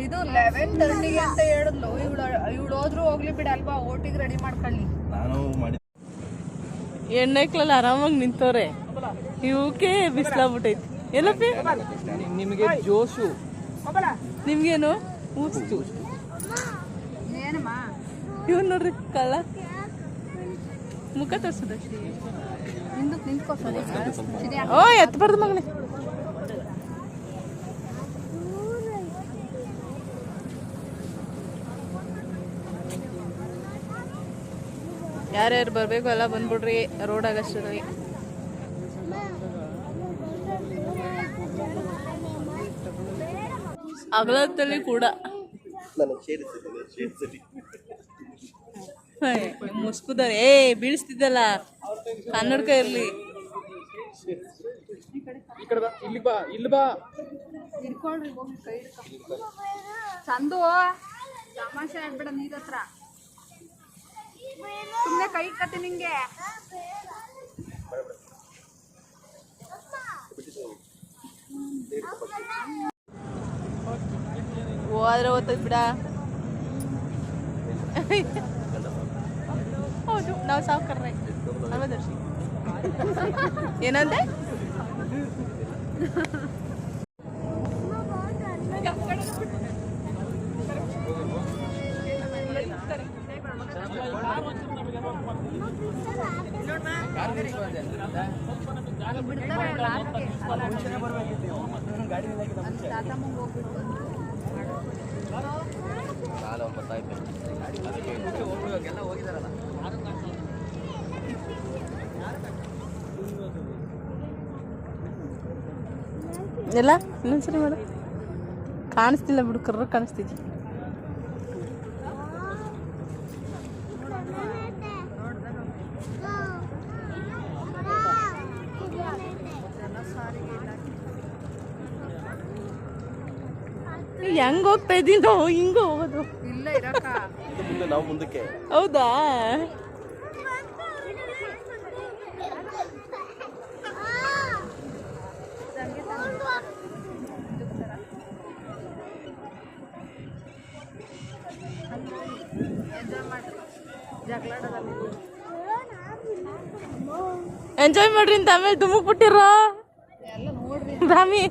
ಇದು 11:30 ಅಂತ ಹೇಳಿದ್ಲು. ಇವಳು ಹೋದ್ರು ಹೋಗ್ಲಿ ಬಿಡ ಅಲ್ವಾ, ಓಟಿಗೆ ರೆಡಿ ಮಾಡ್ಕೊಳ್ಳಿ. ಎಣ್ಣೆಕ್ಲಲ್ಲಿ ಆರಾಮಾಗಿ ನಿಂತವ್ರೆ, ಇವಕ್ಕೆ ಬಿಸಿಲಾಗ್ಬಿಟ್ಟೈತಿ. ಎಲ್ಲಪ್ಪಿ ನಿಮಗೆ ಜೋಶು, ನಿಮ್ಗೇನು ಊಸ್ತು. ಇವನ್ ನೋಡ್ರಿ ಕಳ್ಳ ಮುಖ ತೋರ್ಸುದ. ಓ ಎತ್ಬಾರ್ದು ಮಗನೇ. ಯಾರ್ಯಾರು ಬರ್ಬೇಕು ಎಲ್ಲ ಬಂದ್ಬಿಡ್ರಿ, ರೋಡ್ ಆಗಷ್ಟರಲ್ಲಿ. ಅಗಲತ್ತಲ್ಲಿ ಕೂಡ ಮುಸ್ಕುದಾರೆ. ಬೀಳಿಸ್ತಿದ್ದಲ್ಲ, ಕನ್ನಡಕ ಇರ್ಲಿ. ಚಂದು ತಮಾಷೆ ಆಗ್ಬೇಡ, ನೀರ್ ಹತ್ರ ಸುಮ್ಮನೆ ಕೈ ಕತ್ತಿ ನಿಂಗೆ. ಹೋದ್ರೆ ಓದ್ತದ್ ಬಿಡ. ಹೌದು, ನಾವು ಸಾವುಕಾರ್ರೆ ಅಲ್ವಾ ದರ್ಶಿ? ಏನಂದೆ? ಎಲ್ಲ ಇನ್ನೊಂದ್ಸರಿ ಮಾಡ. ಕಾಣಿಸ್ತಿಲ್ಲ ಬಿಡು, ಕರ್ರ ಕಾಣಿಸ್ತಿದ್ವಿ. ಹೆಂಗ್ ಹೋಗ್ತಾ ಇದ್ದೀನೋ ಹಿಂಗ ಹೋಗೋದು. ಇಲ್ಲ ಇರಕ್ಕ ನಾವು ಮುಂದಕ್ಕೆ. ಹೌದಾ? ಎಂಜಾಯ್ ಮಾಡ್ರಿ ಅಂತ ಆಮೇಲೆ ದುಮುಕ್ ಬಿಟ್ಟಿರೋ. ಎಲ್ಲ ನೋಡ್ರಿ ರಾಮಿ.